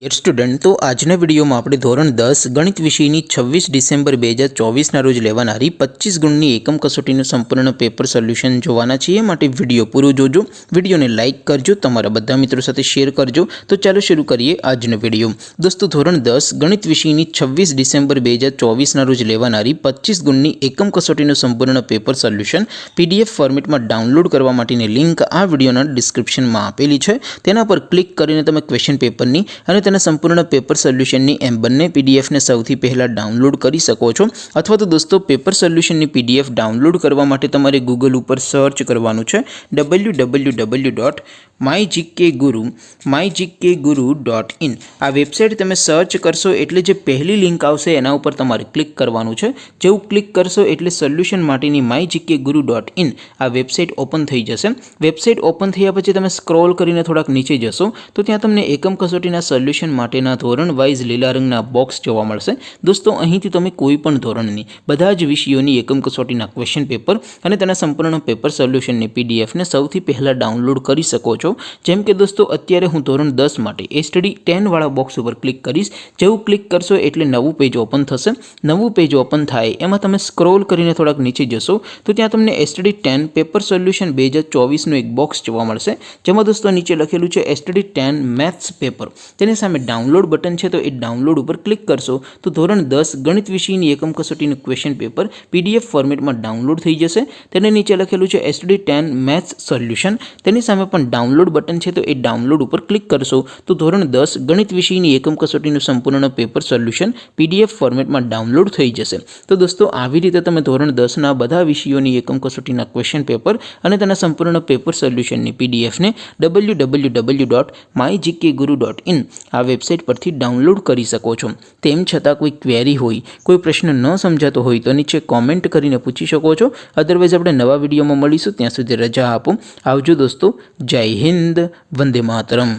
Dear student, તો આજના વિડીયોમાં આપણે ધોરણ 10 ગણિત વિષયની 26 ડિસેમ્બર 2024ના રોજ લેવાનારી 25 ગુણની એકમ કસોટીનું સંપૂર્ણ પેપર સોલ્યુશન જોવાના છીએ। માટે વિડીયો પૂરો જોજો, વિડીયોને લાઇક કરજો, તમારા બધા મિત્રો સાથે શેર કરજો। તો ચાલો શરૂ કરીએ આજનો વિડીયો। દોસ્તો, ધોરણ 10 ગણિત વિષયની 26 ડિસેમ્બર 2024ના રોજ લેવાનારી 25 ગુણની એકમ કસોટીનું સંપૂર્ણ પેપર સોલ્યુશન PDF ફોર્મેટમાં ડાઉનલોડ કરવા માટેની લિંક આ વિડીયોના ડિસ્ક્રિપ્શનમાં આપેલી છે। તેના પર ક્લિક કરીને તમે ક્વેશ્ચન પેપરની અને તેના સંપૂર્ણ પેપર સોલ્યુશનની એમ બંને પીડીએફને સૌથી પહેલાં ડાઉનલોડ કરી શકો છો। અથવા તો દોસ્તો, પેપર સોલ્યુશનની પીડીએફ ડાઉનલોડ કરવા માટે તમારે ગૂગલ ઉપર સર્ચ કરવાનું છે www.mygkguru.in। આ વેબસાઇટ તમે સર્ચ કરશો એટલે જે પહેલી લિંક આવશે એના ઉપર તમારે ક્લિક કરવાનું છે। જેવું ક્લિક કરશો એટલે સોલ્યુશન માટેની mygkguru.in આ વેબસાઇટ ઓપન થઈ જશે। વેબસાઇટ ઓપન થયા પછી તમે સ્ક્રોલ કરીને થોડાક નીચે જશો તો ત્યાં તમને એકમ કસોટીના સોલ્યુશન માટેના ધોરણ વાઇઝ લીલા રંગના બોક્સ જોવા મળશે। દોસ્તો, અહીંથી તમે કોઈ પણ ધોરણની બધા જ વિષયોની એકમ કસોટીના ક્વેશ્ચન પેપર અને તેના સંપૂર્ણ પેપર સોલ્યુશનની પીડીએફને સૌથી પહેલાં ડાઉનલોડ કરી શકો છો। જેમ કે દોસ્તો, અત્યારે હું ધોરણ 10 માટે STD 10 વાળા બોક્સ ઉપર ક્લિક કરીશ। જેવું ક્લિક કરશો એટલે નવું પેજ ઓપન થશે। નવું પેજ ઓપન થાય એમાં તમે સ્ક્રોલ કરીને થોડાક નીચે જશો તો ત્યાં તમને STD 10 પેપર સોલ્યુશન 2024નું એક બોક્સ જોવા મળશે, જેમાં દોસ્તો નીચે લખેલું છે STD 10 મેથ્સ પેપર। તેની સામે ડાઉનલોડ બટન છે, તો એ ડાઉનલોડ ઉપર ક્લિક કરશો તો ધોરણ 10 ગણિત વિષયની એકમ કસોટીનું ક્વેશ્ચન પેપર PDF ફોર્મેટમાં ડાઉનલોડ થઈ જશે। તેને નીચે લખેલું છે STD 10 મેથ્સ સોલ્યુશન। તેની સામે પણ ડાઉનલોડ બટન છે, તો એ ડાઉનલોડ ઉપર ક્લિક કરશો તો ધોરણ 10 ગણિત વિષયની એકમ કસોટીનું સંપૂર્ણ પેપર સોલ્યુશન PDF ફોર્મેટમાં ડાઉનલોડ થઈ જશે। તો દોસ્તો, આવી રીતે તમે ધોરણ 10ના બધા વિષયોની એકમ કસોટીના ક્વેશ્ચન પેપર અને તેના સંપૂર્ણ પેપર સોલ્યુશનની પીડીએફને www.mygkguru.in આ વેબસાઇટ પરથી ડાઉનલોડ કરી શકો છો। તેમ છતાં કોઈ ક્વેરી હોય, કોઈ પ્રશ્ન ન સમજાતો હોય તો નીચે કોમેન્ટ કરીને પૂછી શકો છો। અદરવાઇઝ આપણે નવા વિડીયોમાં મળીશું, ત્યાં સુધી રજા આપો। આવજો દોસ્તો, જય હિન્દ, વંદે માતરમ।